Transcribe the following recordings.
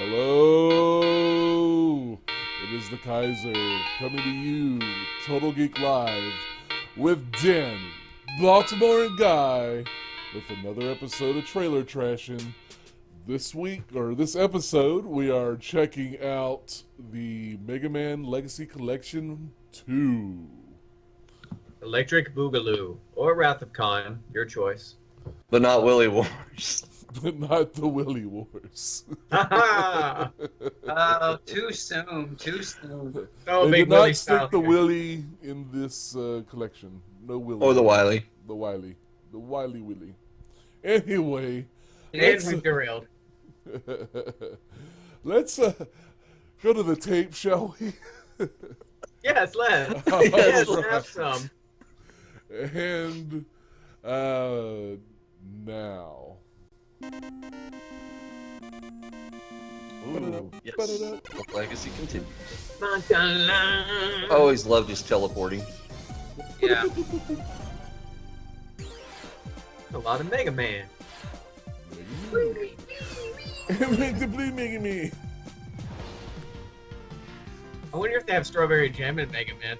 Hello! It is the Kaiser coming to you, Total Geek Live, with Danny, Baltimore, and Guy, with another episode of Trailer Trashin. This episode, we are checking out the Mega Man Legacy Collection 2. Electric Boogaloo or Wrath of Khan, your choice. But not Willy Wars. But not the Willy Wars. Ha Oh, too soon. No They big did not Willy stick style the here. Willy in this collection. No Willy. Or the Wily. The Wily. The Wily Willy. Anyway, And we derailed. let's go to the tape, shall we? Yes, let's. All Yes, right. have some. And now. Ooh, yes. The legacy continues. I I always loved his teleporting. Yeah. A lot of Mega Man. Make the blue Mega Man. I wonder if they have Strawberry Jam in Mega Man.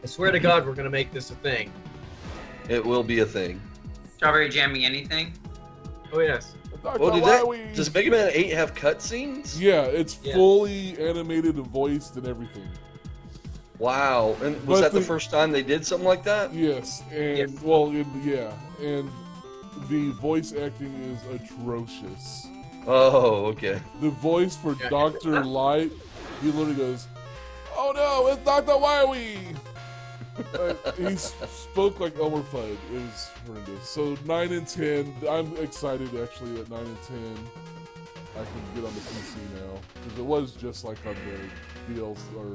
I swear to God, we're gonna make this a thing. It will be a thing. Strawberry jamming anything? Oh yes. Dr. Well, Wily. does Mega Man 8 have cutscenes? Yeah, it's Yeah. fully animated and voiced and everything. Wow. And was But that the the- first time they did something like that? Yes, and Yes. well, and the voice acting is atrocious. Oh, okay. The voice for Yeah. Dr. Light, he literally goes, "Oh no, it's Dr. Wily!" He spoke like Elmer Fudd. It was horrendous. So 9 and 10, I'm excited actually that 9 and 10 I can get on the PC now. Because it was just like on the DLC or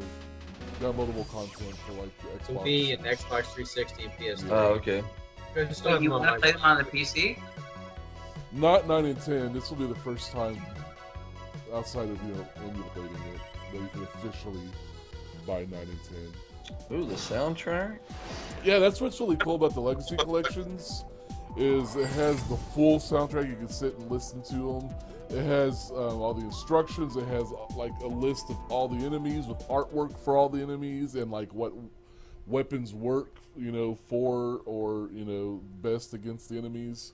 downloadable content for like the It'll Xbox. be an Xbox 360 and PS3. Oh, okay. Just So don't you know want to my- play them on the PC? Not 9 and 10. This will be the first time outside of emulating it that you can officially buy 9 and 10. Ooh, the soundtrack? Yeah, that's what's really cool about the Legacy collections is it has the full soundtrack. You can sit and listen to them. It has all the instructions. It has like a list of all the enemies with artwork for all the enemies and like what weapons work, for or best against the enemies.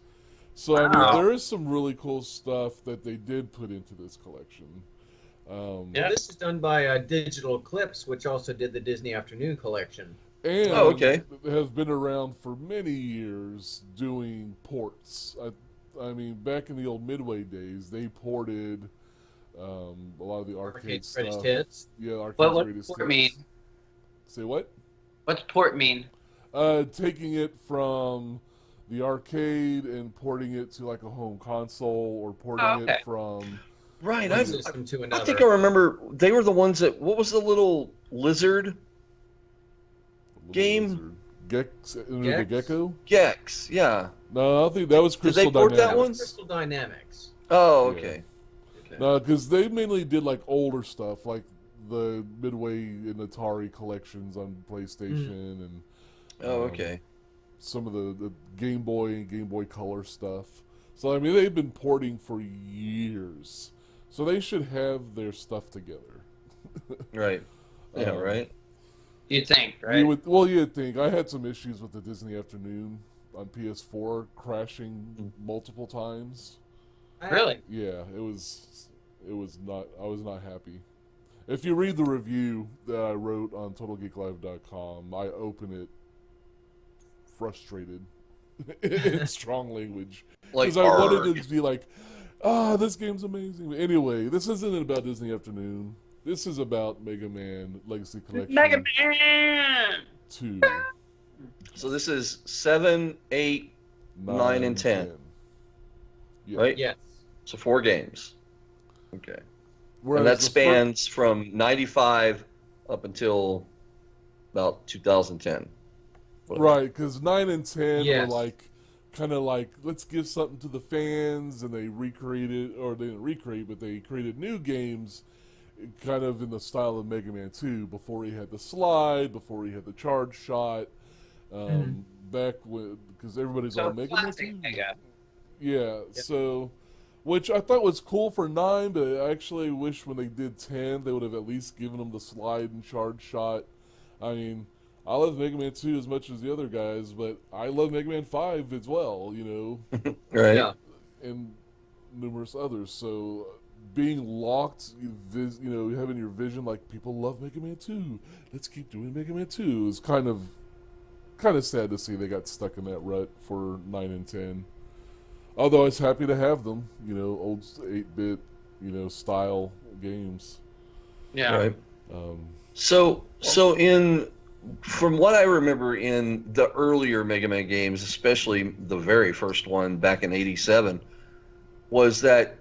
So I mean, Wow. there is some really cool stuff that they did put into this collection. Yeah, this is done by Digital Eclipse, which also did the Disney Afternoon collection. And Oh, okay. has been around for many years doing ports. I mean, back in the old Midway days, they ported a lot of the arcade Arcade's stuff. Greatest Hits. Yeah, arcade's What's greatest port hits. mean? Say what? What's port mean? Taking it from the arcade and porting it to like a home console, or porting Oh, okay. it from. Right. One I system to another. think I remember they were the ones that. What was the little lizard? Game? Gex, the Gex? Gecko? Gex. Yeah. No, I think that was Did Crystal they port that Dynamics. one? Crystal Dynamics. Oh, Yeah. okay. No, because they mainly did like older stuff, like the Midway and Atari collections on PlayStation, and Oh, okay. some of the Game Boy and Game Boy Color stuff. So I mean, they've been porting for years, so they should have their stuff together. Right. Yeah. Um, Right. You'd think, right? You'd think. I had some issues with the Disney Afternoon on PS4 crashing multiple times. Really? Yeah, it was not. I was not happy. If you read the review that I wrote on TotalGeekLive.com, I open it frustrated in strong language Like because I wanted arg. it to be like, this game's amazing. But anyway, this isn't about Disney Afternoon. This is about Mega Man Legacy Collection Mega Man! 2, So this is 7, 8, 9, and 10. Yeah. right? Yes. So 4 games. Okay. Whereas And that the spans from 95 up until about 2010. Right, because 9 and 10 Yes. were like, kind of like, let's give something to the fans, and they recreated, or they didn't recreate, but they created new games, kind of in the style of Mega Man 2, before he had the slide, before he had the charge shot. Back when, because everybody's So on Mega Man classic 2. Mega. Yeah, so, which I thought was cool for 9, but I actually wish when they did 10, they would have at least given them the slide and charge shot. I mean, I love Mega Man 2 as much as the other guys, but I love Mega Man 5 as well, Right. Yeah. and numerous others. So, being locked, having your vision like people love Mega Man 2, let's keep doing Mega Man 2 is kind of sad to see they got stuck in that rut for 9 and 10. Although I was happy to have them, old 8-bit, style games. Yeah. Right. Um, So from what I remember in the earlier Mega Man games, especially the very first one back in '87, was that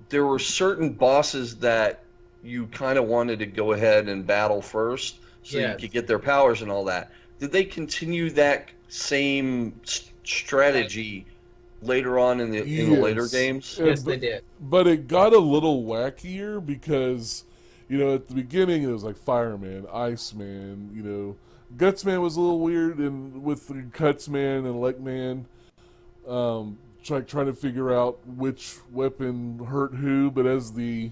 there were certain bosses that you kind of wanted to go ahead and battle first, so you could get their powers and all that. Did they continue that same strategy later on in the later games? Yes, they did. But it got a little wackier because, at the beginning it was like Fireman, Iceman, Gutsman was a little weird, and with Cutsman and Legman, trying to figure out which weapon hurt who. But as the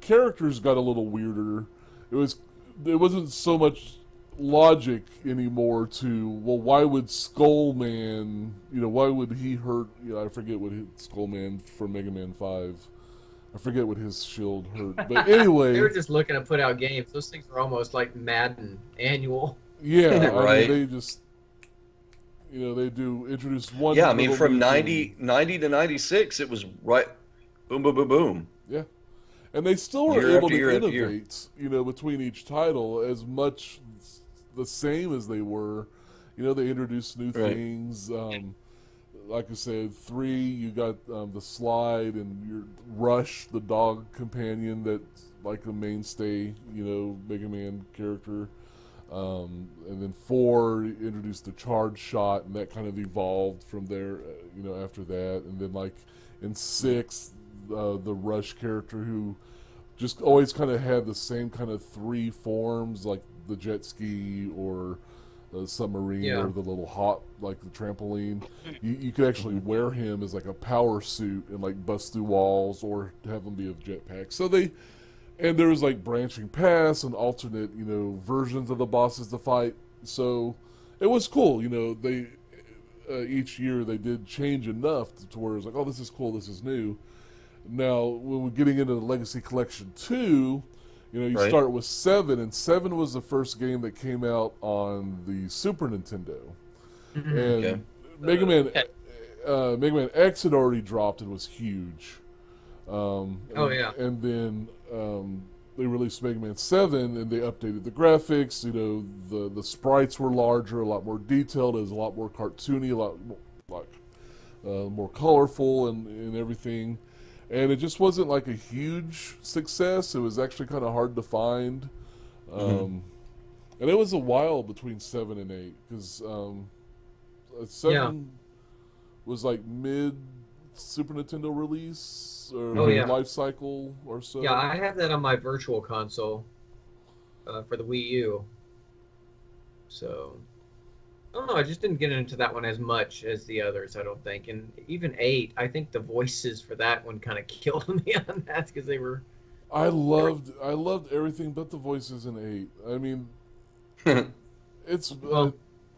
characters got a little weirder, it wasn't so much logic anymore to, well, why would Skullman, why would he hurt, I forget what Skullman from Mega Man 5, I forget what his shield hurt, but anyway. They were just looking to put out games. Those things were almost like Madden annual. Yeah, Right. they just, they do introduce one. Yeah, I mean, little from new 90 thing. to 96, it was right, boom, boom, boom, boom. Yeah. And they still were Year able after to year after year. innovate, between each title as much the same as they were. They introduced new Right. things. Like I said, 3, you got the slide and your Rush, the dog companion that's like a mainstay, Mega Man character. And then 4 introduced the charge shot, and that kind of evolved from there, after that. And then like in 6, the Rush character who just always kind of had the same kind of 3 forms, like the jet ski or the submarine or the little like the trampoline. You could actually wear him as like a power suit and like bust through walls, or have him be a jetpack. So and there was like branching paths and alternate, versions of the bosses to fight. So it was cool, they each year they did change enough to where it's like, oh, this is cool, this is new. Now, when we're getting into the Legacy Collection 2, you Right. start with 7, and 7 was the first game that came out on the Super Nintendo. And Okay. Mega Man X had already dropped and was huge. And then they released Mega Man 7, and they updated the graphics. The sprites were larger, a lot more detailed. It was a lot more cartoony, a lot more colorful, and everything. And it just wasn't like a huge success. It was actually kind of hard to find. And it was a while between 7 and 8, because 7 was like mid Super Nintendo release or life cycle or so. Yeah, I have that on my virtual console for the Wii U. So, I don't know. I just didn't get into that one as much as the others, I don't think. And even 8, I think the voices for that one kind of killed me on that because they were. I loved everything but the voices in 8. I mean, it's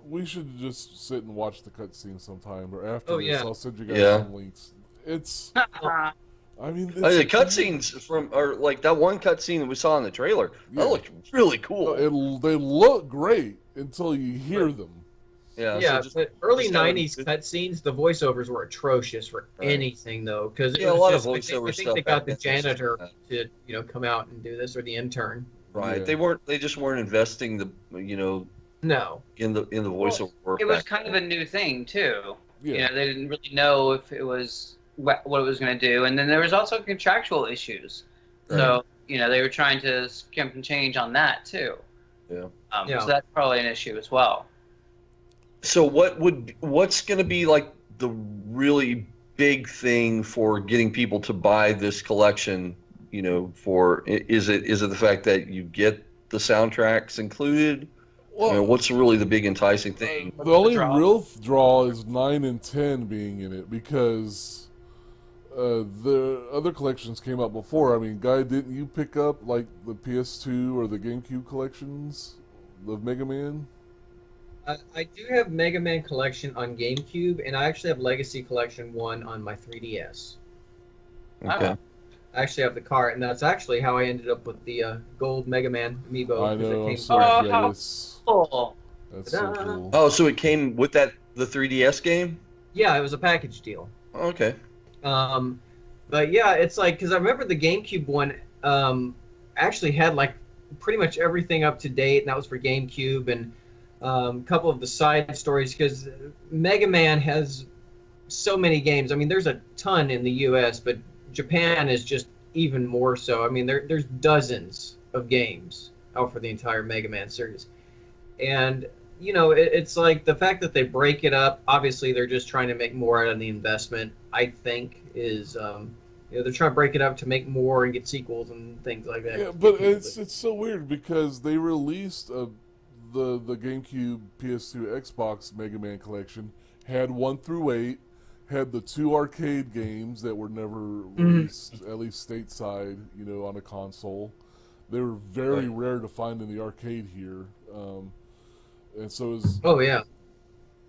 we should just sit and watch the cutscene sometime, or after this, I'll send you guys some links. It's. I mean, The cutscenes or like that one cutscene that we saw in the trailer, that looked really cool. They look great until you hear them. Yeah, but early '90s cutscenes, the voiceovers were atrocious for anything though, because a lot of voiceover I think stuff they got the back then. janitor to come out and do this, or the intern. Right. Yeah. They just weren't investing No. in the voiceover work. It was kind of a new thing too. Yeah. They didn't really know if it was what it was going to do, and then there was also contractual issues. So they were trying to skimp and change on that too. Yeah. So that's probably an issue as well. So what's going to be like the really big thing for getting people to buy this collection? Is it the fact that you get the soundtracks included, Well, what's really the big enticing thing? the only draw? real draw is 9 and 10 being in it because the other collections came out before. I mean, Guy, didn't you pick up like the PS2 or the GameCube collections of Mega Man? I do have Mega Man Collection on GameCube, and I actually have Legacy Collection 1 on my 3DS. Okay. I actually have the cart, and that's actually how I ended up with the gold Mega Man amiibo. I 'cause it know, I'm came so Oh, jealous. Cool. That's so Ta-da. cool. Oh, so it came with the 3DS game? Yeah, it was a package deal. Okay. But yeah, it's like, because I remember the GameCube one actually had like pretty much everything up to date, and that was for GameCube, and a couple of the side stories, because Mega Man has so many games. I mean, there's a ton in the US, but Japan is just even more so. I mean, there's dozens of games out for the entire Mega Man series. And, you know, it's like the fact that they break it up, obviously they're just trying to make more out of the investment, I think, is, you know, they're trying to break it up to make more and get sequels and things like that. Yeah, but it's so weird because they released the GameCube, PS2, Xbox Mega Man collection, had 1 through 8, had the 2 arcade games that were never released, at least stateside, you know, on a console. They were very rare to find in the arcade here. And so is Oh, yeah.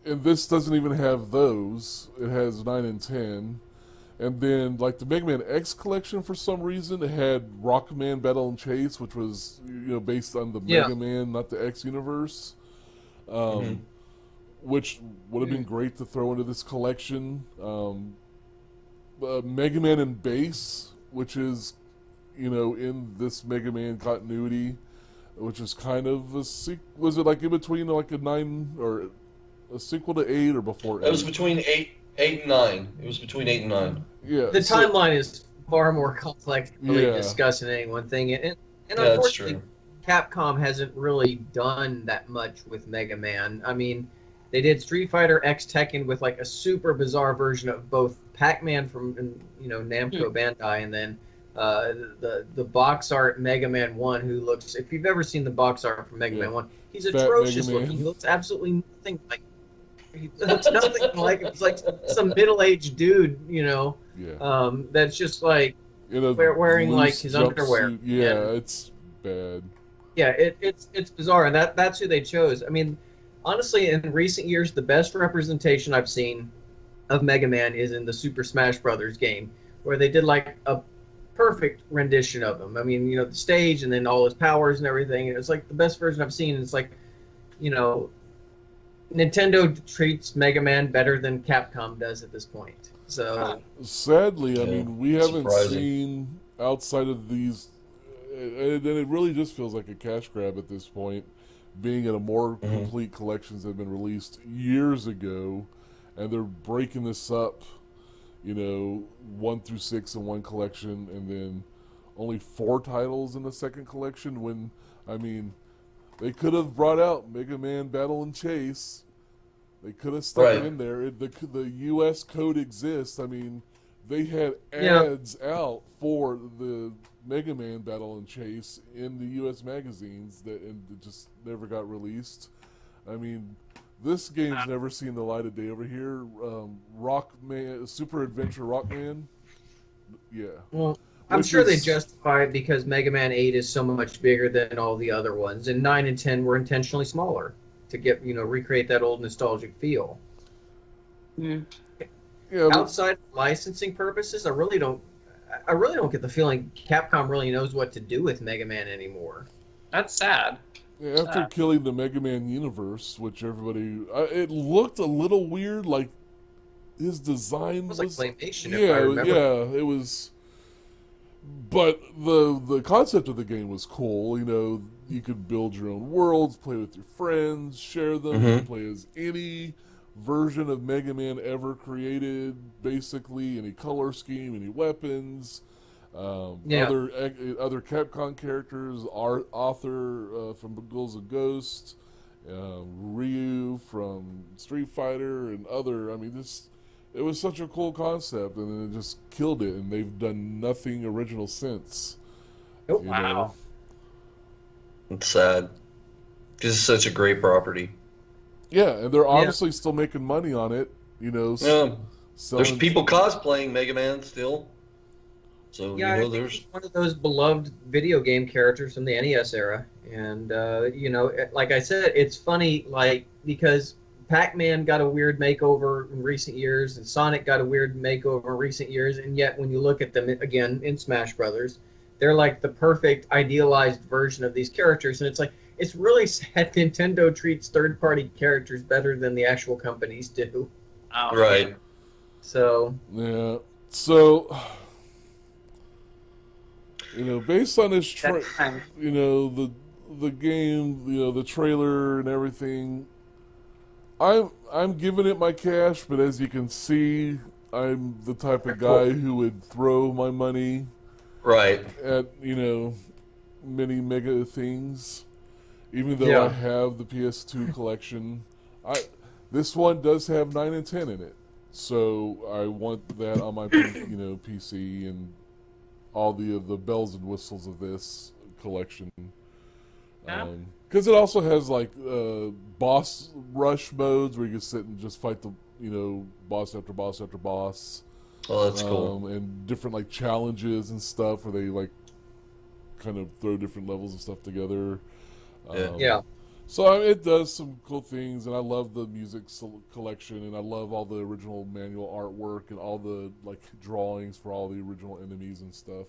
and this doesn't even have those. It has 9 and 10. And then, like, the Mega Man X collection, for some reason, it had Rockman Battle and Chase, which was, you know, based on the Mega Man, not the X universe. Which would have been great to throw into this collection. Mega Man and Base, which is, you know, in this Mega Man continuity, which is kind of a was it like in between like a 9 or a sequel to 8 or before 8? It was between 8 and 9. It was between 8 and 9. Yeah. The timeline is far more complex to really discuss in any one thing. And unfortunately, Capcom hasn't really done that much with Mega Man. I mean, they did Street Fighter X Tekken with like a super bizarre version of both Pac-Man from, you know, Namco Bandai, and then the box art Mega Man 1, who looks, if you've ever seen the box art from Mega Man 1, he's Fat atrocious Mega Man. looking. He looks absolutely nothing like, he looks nothing like, it's like some middle-aged dude, you know, that's just like wearing like his underwear. Yeah, it's bad. Yeah, it's bizarre, and that's who they chose. I mean, honestly, in recent years, the best representation I've seen of Mega Man is in the Super Smash Brothers game, where they did like a perfect rendition of him. I mean, you know, the stage and then all his powers and everything. And it's like the best version I've seen. It's like, you know, Nintendo treats Mega Man better than Capcom does at this point. So sadly, I mean, we haven't surprising. seen outside of these, and it really just feels like a cash grab at this point, being in a more complete collections that have been released years ago, and they're breaking this up, you know, 1 through 6 in one collection, and then only 4 titles in the second collection. When, I mean, they could have brought out Mega Man Battle and Chase. They could have stuck it in there. The U.S. code exists. I mean, they had ads out for the Mega Man Battle and Chase in the U.S. magazines that just never got released. I mean, this game's never seen the light of day over here. Rockman, Super Adventure Rockman. Yeah. Well, I'm sure they justify it because Mega Man 8 is so much bigger than all the other ones, and 9 and 10 were intentionally smaller to get, you know, recreate that old nostalgic feel. Yeah, Outside of licensing purposes, I really don't get the feeling Capcom really knows what to do with Mega Man anymore. That's sad. yeah, after killing the Mega Man universe, which everybody, it looked a little weird. Like his design It was like claymation, if I yeah, remember. it was. But the concept of the game was cool. You know, you could build your own worlds, play with your friends, share them. You could play as any version of Mega Man ever created, basically, any color scheme, any weapons, other Capcom characters, Arthur from Ghouls and Ghosts, Ryu from Street Fighter, and other. I mean, it was such a cool concept, and then it just killed it, and they've done nothing original since. Oh, you wow. know? It's sad. Because it's such a great property. Yeah, and they're obviously still making money on it. You know, Yeah. selling. There's people cosplaying Mega Man still. So, Yeah, I think there's... he's one of those beloved video game characters from the NES era. And, like I said, it's funny, because Pac-Man got a weird makeover in recent years, and Sonic got a weird makeover in recent years, and yet when you look at them, again, in Smash Brothers, they're like the perfect, idealized version of these characters. And it's really sad Nintendo treats third-party characters better than the actual companies do. Oh, Right. So... Yeah. So... based on this, the game, the trailer and everything, I'm giving it my cash. But as you can see, I'm the type of guy who would throw my money Right. at many mega things, even though I have the PS2 collection. This one does have 9 and 10 in it, so I want that on my PC and all the bells and whistles of this collection. Because it also has boss rush modes where you can sit and just fight the boss after boss after boss. Oh, that's cool. And different challenges and stuff where they kind of throw different levels of stuff together. Yeah. So it does some cool things, and I love the music collection, and I love all the original manual artwork and all the drawings for all the original enemies and stuff.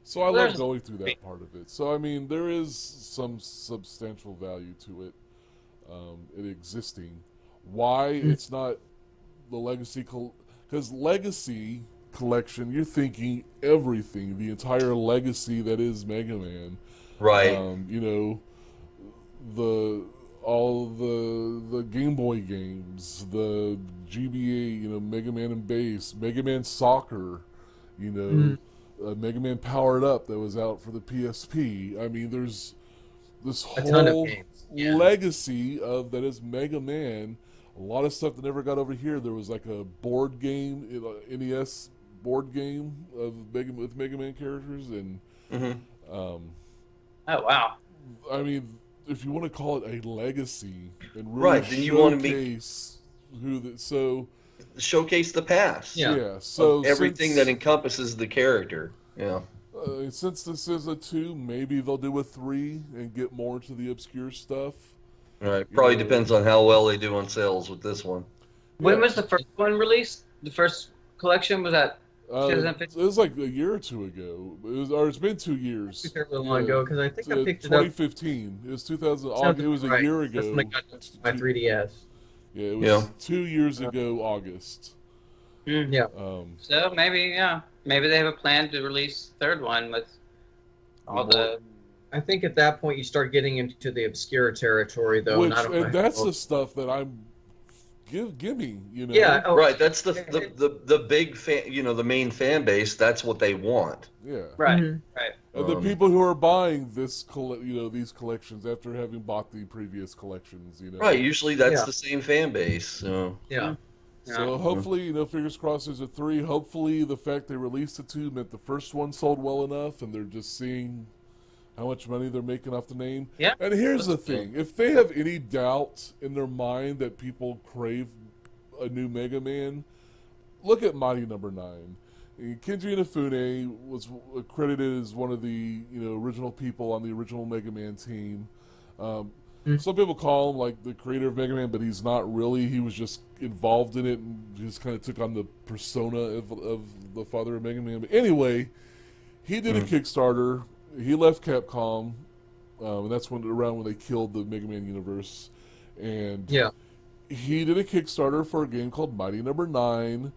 So I love going through that part of it. So I mean, there is some substantial value to it, it existing. Why it's not the Legacy because Legacy collection, you're thinking everything, the entire legacy that is Mega Man. Right. All the Game Boy games, the GBA, Mega Man and Bass, Mega Man Soccer, Mega Man Powered Up that was out for the PSP. I mean, there's this whole legacy of that is Mega Man. A lot of stuff that never got over here. There was a board game, NES board game of with Mega Man characters, and oh wow! I mean, if you want to call it a legacy and really right, then you want to showcase showcase the past. Yeah. So everything that encompasses the character. Yeah. Since this is a 2, maybe they'll do a 3 and get more into the obscure stuff. Right. Probably depends on how well they do on sales with this one. When was the first one released? The first collection was that 2015? It was a year or two ago. It's been 2 years. It's a long ago because I think I picked 2015. It was 2000. It was a year ago. That's when I got my 3DS. Yeah, it was 2 years ago, August. Yeah. So maybe they have a plan to release third one with all the. I think at that point you start getting into the obscure territory, though. And that's the stuff that I'm. Give me, Yeah. Right. That's the big fan. The main fan base. That's what they want. Yeah. Right. Mm-hmm. Right. And the people who are buying these collections after having bought the previous collections, Right. Usually that's the same fan base. So. Yeah. So hopefully, fingers crossed there's a 3. Hopefully the fact they released the 2 meant the first one sold well enough and they're just seeing how much money they're making off the name. Yeah. And here's the thing. If they have any doubt in their mind that people crave a new Mega Man, look at Mighty Number 9. Kenji Inafune was credited as one of the original people on the original Mega Man team. Some people call him the creator of Mega Man, but he's not really. He was just involved in it and just kind of took on the persona of the father of Mega Man. But anyway, he did a Kickstarter. He left Capcom, and that's around when they killed the Mega Man universe. And he did a Kickstarter for a game called Mighty Number 9.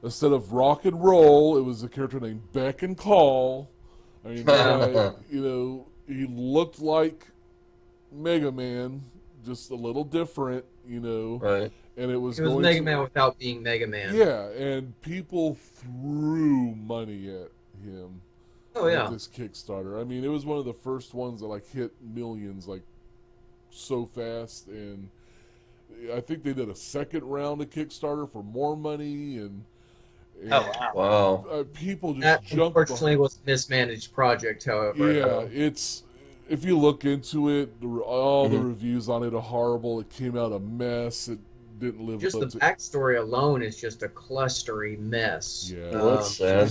Instead of Rock and Roll, it was a character named Beck and Call. I mean, he looked like Mega Man, just a little different, Right. And it was Mega Man without being Mega Man. Yeah, and people threw money at him. Oh yeah. This Kickstarter. I mean, it was one of the first ones that hit millions so fast, and I think they did a second round of Kickstarter for more money, and wow. People just that jumped. Unfortunately, was a mismanaged project. However, yeah, it's if you look into it, all the reviews on it are horrible. It came out a mess. It didn't live Just up the to. backstory alone is just a clustery mess. Yeah, Well, that's sad.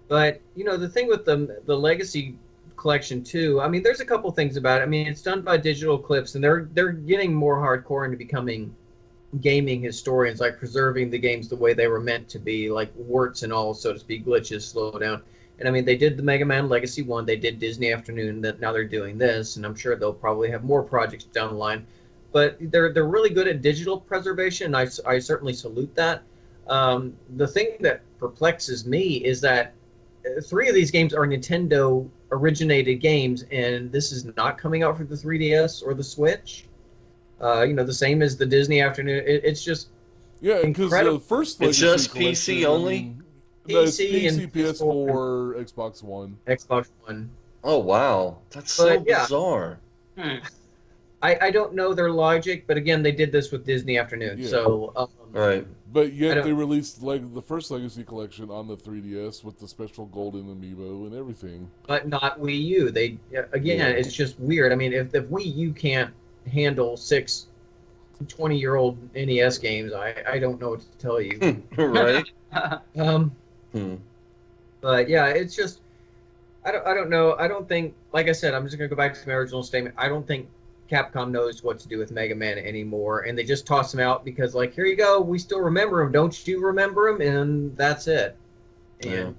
But the thing with the Legacy collection too, I mean, there's a couple things about it. I mean, it's done by Digital Eclipse, and they're getting more hardcore into becoming gaming historians, like preserving the games the way they were meant to be, like warts and all, so to speak, glitches, slow down. And I mean, they did the Mega Man Legacy 1, they did Disney Afternoon, that now they're doing this, and I'm sure they'll probably have more projects down the line. But they're really good at digital preservation, and I certainly salute that. The thing that perplexes me is that 3 of these games are Nintendo originated games, and this is not coming out for the 3DS or the Switch. The same as the Disney Afternoon. It's just Yeah, because the first It's Legacy just PC collection, only? No, it's PC PC, and PS4, Xbox One. Xbox One. Oh wow, that's so But, yeah. bizarre. I don't know their logic, but again, they did this with Disney Afternoon. Yeah. So Right. But yet they released the first Legacy collection on the 3DS with the special golden amiibo and everything. but not Wii U. It's just weird. I mean, if Wii U can't handle 6 20-year-old NES games, I don't know what to tell you. Right. But yeah, it's just I don't know. I don't think, like I said, I'm just gonna go back to my original statement. I don't think Capcom knows what to do with Mega Man anymore, and they just toss him out because, like, here you go, we still remember him. Don't you remember him? And that's it. And Yeah.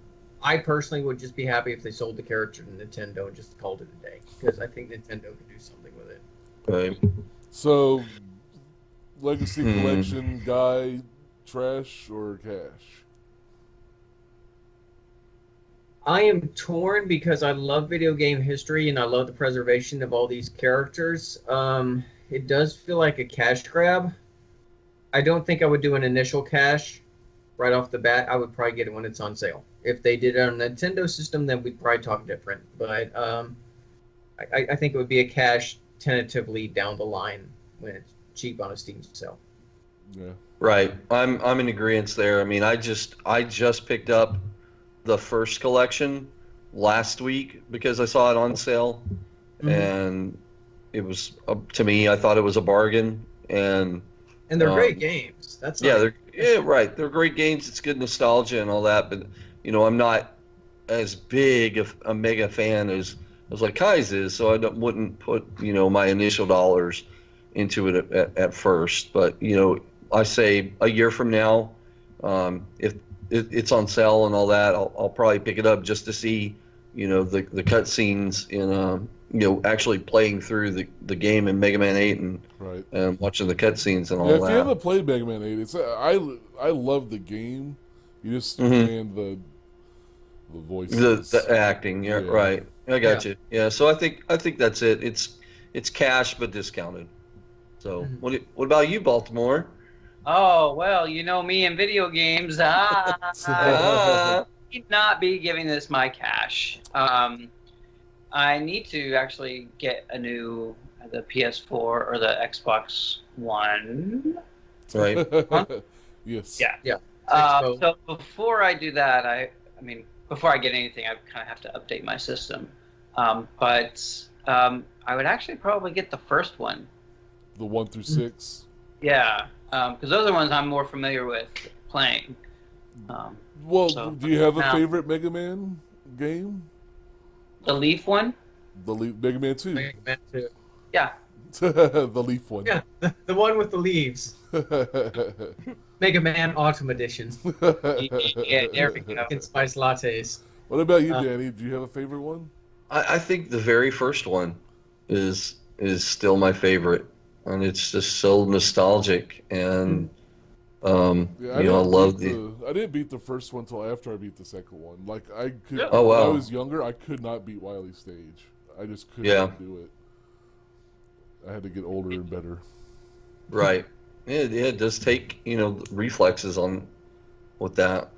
I personally would just be happy if they sold the character to Nintendo and just called it a day, because I think Nintendo could do something with it. Right. So, Legacy collection guy, trash or cash? I am torn because I love video game history and I love the preservation of all these characters. It does feel like a cash grab. I don't think I would do an initial cash right off the bat. I would probably get it when it's on sale. If they did it on a Nintendo system, then we'd probably talk different. But I think it would be a cash tentatively down the line when it's cheap on a Steam sale. Yeah. Right. I'm in agreement there. I mean, I just picked up the first collection last week because I saw it on sale, and it was to me, I thought it was a bargain, and they're great games. That's they're right. They're great games. It's good nostalgia and all that, but I'm not as big of a mega fan as like Kai's is, so I wouldn't put my initial dollars into it at first. But I say a year from now, if it's on sale and all that, I'll probably pick it up just to see the cutscenes in actually playing through the game in Mega Man 8 and watching the cutscenes and all that. If you haven't played Mega Man 8, I love the game. You just demand the voices, the acting. Yeah, right. I got you. Yeah, so I think that's it. It's cash but discounted. So what about you, Baltimore? Oh, well, me and video games. I need not be giving this my cash. I need to actually get the PS4 or the Xbox One. Right. Yes. Yeah. So before I do that, before I get anything, I kind of have to update my system. But I would actually probably get the first one. The 1 through 6. Yeah. Because those are ones I'm more familiar with playing. Do you have a favorite Mega Man game? The Leaf one? The Mega Man 2. Mega Man 2. Yeah. The Leaf one. Yeah, the one with the leaves. Mega Man Autumn Edition. Yeah, there we go. And spice lattes. What about you, Danny? Do you have a favorite one? I think the very first one is still my favorite, and it's just so nostalgic, and I love I didn't beat the first one until after I beat the second one. Like when I was younger, I could not beat Wily Stage. I just could not do it. I had to get older and better. Right. It does take reflexes on with that.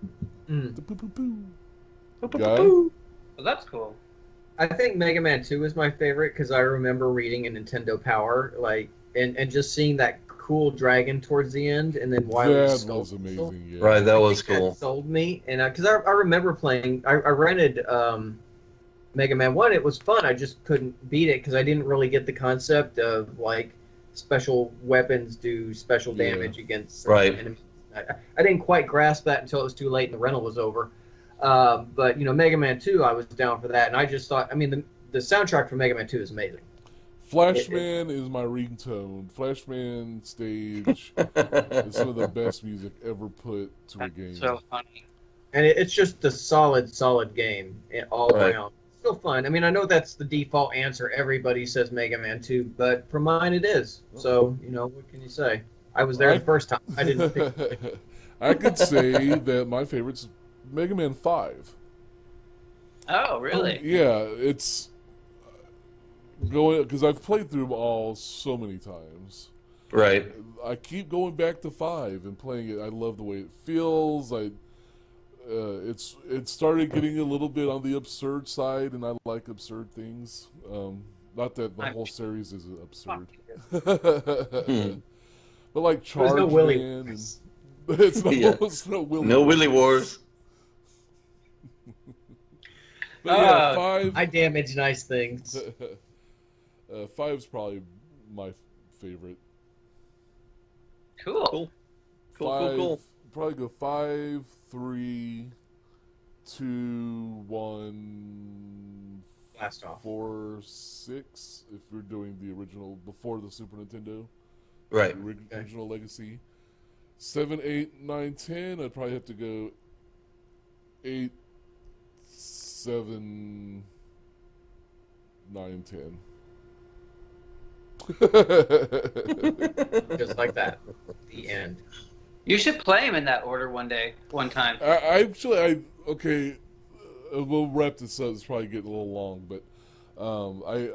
Guy? Well, that's cool. I think Mega Man 2 is my favorite because I remember reading in Nintendo Power, and just seeing that cool dragon towards the end, and then Wily's That was amazing. Yeah. Right, that was cool. That sold me, and because I remember playing. I rented Mega Man 1, it was fun. I just couldn't beat it because I didn't really get the concept of, like, special weapons do special damage against enemies. I didn't quite grasp that until it was too late and the rental was over. But, Mega Man 2, I was down for that. And I just thought, the soundtrack for Mega Man 2 is amazing. Flashman is my ringtone. Flashman stage is some of the best music ever put to a game. So funny. And it's just a solid game all around. Still fun. I know that's the default answer. Everybody says Mega Man 2, but for mine it is. So, what can you say? I was there the first time. I didn't pick I could say that my favorite's Mega Man 5. Oh, really? Yeah, it's going because I've played through them all so many times. Right. I keep going back to 5 and playing it. I love the way it feels. It started getting a little bit on the absurd side, and I like absurd things. Not that the whole series is absurd, but like Charge no Willy Man, and it's no Willy Wars. But yeah, 5. I damage nice things. 5's probably my favorite. Cool. Cool. Probably go 5, 3, 2, 1. Blast off. 4, 6. If we're doing the original before the Super Nintendo, Right. The original Legacy. 7, 8, 9, 10. I'd probably have to go 8, 7, 9, 10. Just like that. The end. You should play him in that order one time. Okay. We'll wrap this up. It's probably getting a little long, but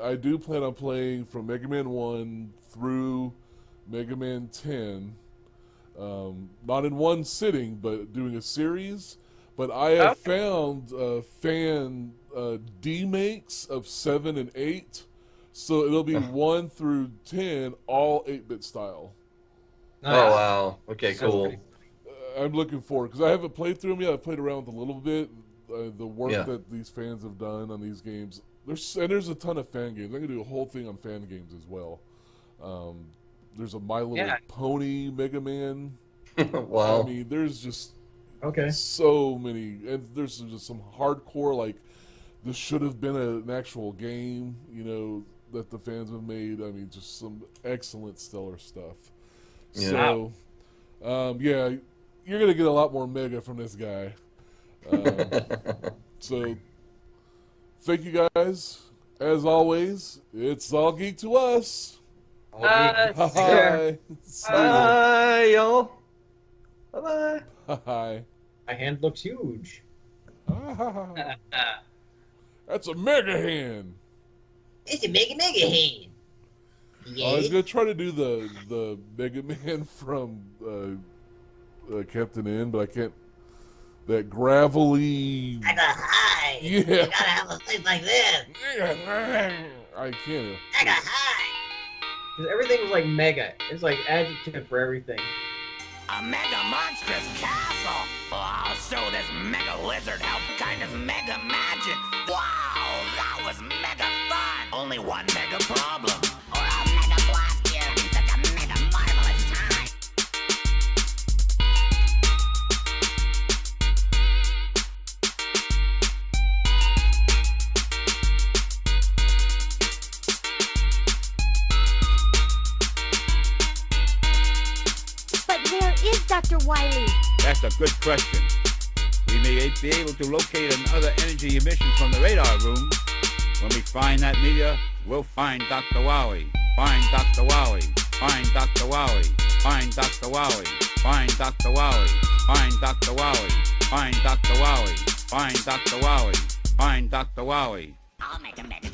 I do plan on playing from Mega Man 1 through Mega Man 10. Not in one sitting, but doing a series. But I have found fan demakes of 7 and 8. So it'll be 1 through 10, all 8-bit style. Oh, wow. Okay, cool. I'm looking forward, because I haven't played through them yet. I've played around with a little bit. The work that these fans have done on these games. There's a ton of fan games. I'm going to do a whole thing on fan games as well. There's a My Little Pony Mega Man. Wow. There's just Okay. so many. And there's just some hardcore, like, this should have been an actual game, that the fans have made. Just some excellent, stellar stuff. Yeah. So, you're going to get a lot more Mega from this guy. So, thank you guys. As always, it's all geek to us. Bye. Bye. Bye, y'all. Bye-bye. Bye. My hand looks huge. That's a Mega Hand. It's a mega hand. I was gonna try to do the Mega Man from Captain N, but I can't. That gravelly. I got high. Yeah. You gotta have a thing like this. I can't. I got high. Because everything was like mega. It's like adjective for everything. A mega monstrous castle! Oh, I'll show this mega lizard how kind of mega magic! Wow, that was mega fun! Only one mega problem. Or I'll mega blast you in such a mega marvelous time. But where is Dr. Wily? That's a good question. We may be able to locate another energy emission from the radar room. When we find that meteor, we'll find Dr. Wily. Find Dr. Wily. Find Dr. Wily. Find Dr. Wily. Find Dr. Wily. Find Dr. Wily. Find Dr. Wily. Find Dr. Wily. Find Dr. Wily. I'll make a mega